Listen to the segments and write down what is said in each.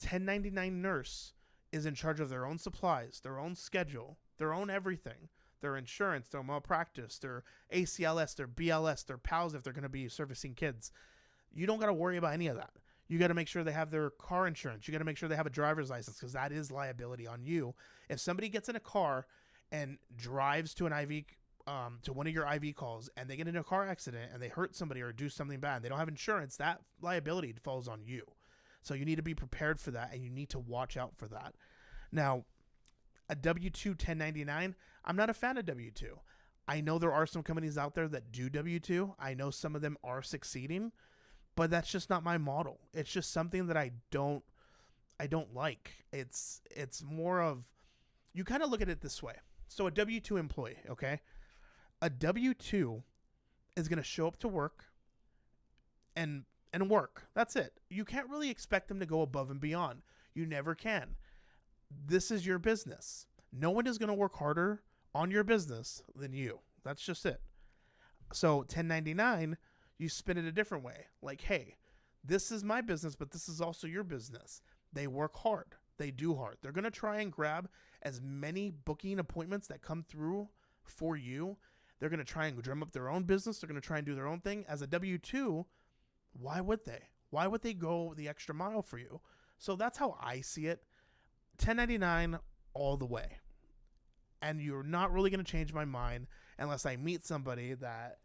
1099 nurse is in charge of their own supplies, their own schedule, their own everything, their insurance, their malpractice, their ACLS, their BLS, their PALS if they're going to be servicing kids. You don't got to worry about any of that. You got to make sure they have their car insurance. You got to make sure they have a driver's license, because that is liability on you. If somebody gets in a car and drives to an IV, to one of your IV calls, and they get in a car accident and they hurt somebody or do something bad, and they don't have insurance, that liability falls on you. So you need to be prepared for that, and you need to watch out for that. Now, a W-2 1099, I'm not a fan of W-2. I know there are some companies out there that do W-2. I know some of them are succeeding, but that's just not my model. It's just something that I don't like. It's more of, you kind of look at it this way. So a W-2 employee, okay? A W-2 is going to show up to work and work. That's it. You can't really expect them to go above and beyond. You never can. This is your business. No one is going to work harder on your business than you. That's just it. So 1099, you spin it a different way. Like, hey, this is my business, but this is also your business. They work hard. They do hard. They're going to try and grab as many booking appointments that come through for you. They're going to try and drum up their own business. They're going to try and do their own thing. As a W-2, why would they? Why would they go the extra mile for you? So that's how I see it. 1099 all the way. And you're not really going to change my mind unless I meet somebody that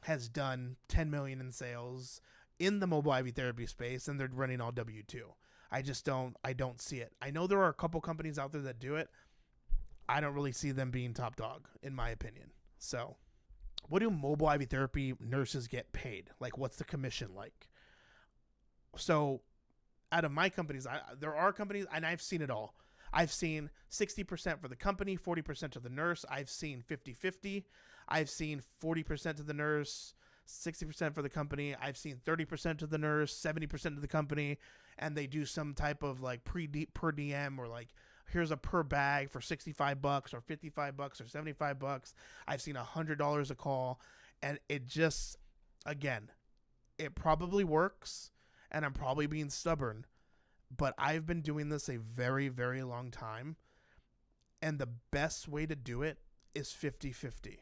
has done 10 million in sales in the mobile IV therapy space and they're running all W-2. I don't see it. I know there are a couple companies out there that do it. I don't really see them being top dog, in my opinion. So what do mobile IV therapy nurses get paid? Like, what's the commission like? So out of my companies, there are companies, and I've seen it all. I've seen 60% for the company, 40% to the nurse. I've seen 50-50. I've seen 40% to the nurse, 60% for the company. I've seen 30% to the nurse, 70% to the company. And they do some type of like per diem, or like, here's a per bag for $65 or $55 or $75. I've seen $100 a call. And it just, again, it probably works. And I'm probably being stubborn, but I've been doing this a very, very long time. And the best way to do it is 50-50.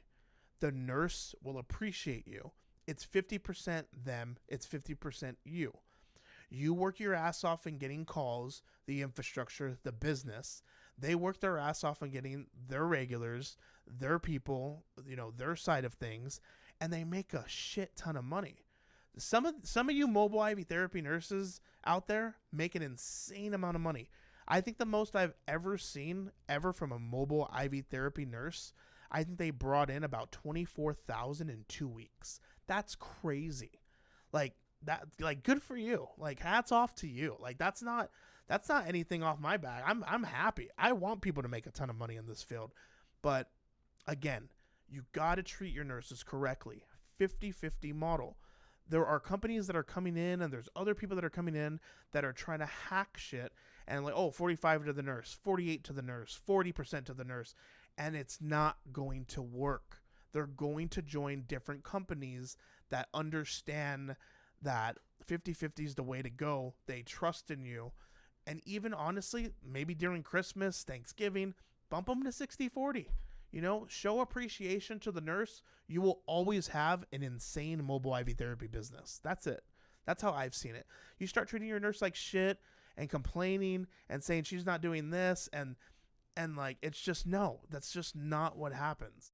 The nurse will appreciate you. It's 50% them. It's 50% you. You work your ass off in getting calls, the infrastructure, the business. They work their ass off in getting their regulars, their people, their side of things, and they make a shit ton of money. Some of you mobile IV therapy nurses out there make an insane amount of money. I think the most I've ever seen from a mobile IV therapy nurse, I think they brought in about $24,000 in 2 weeks. That's crazy. Like good for you. Like, hats off to you. Like, that's not anything off my back. I'm happy. I want people to make a ton of money in this field. But again, you got to treat your nurses correctly. 50-50 model. There are companies that are coming in, and there's other people that are coming in that are trying to hack shit and like, 45 to the nurse, 48 to the nurse, 40% to the nurse. And it's not going to work. They're going to join different companies that understand that 50-50 is the way to go. They trust in you. And even honestly, maybe during Christmas, Thanksgiving, bump them to 60-40. Show appreciation to the nurse. You will always have an insane mobile IV therapy business. That's it. That's how I've seen it. You start treating your nurse like shit and complaining and saying she's not doing this and like, it's just, no, that's just not what happens.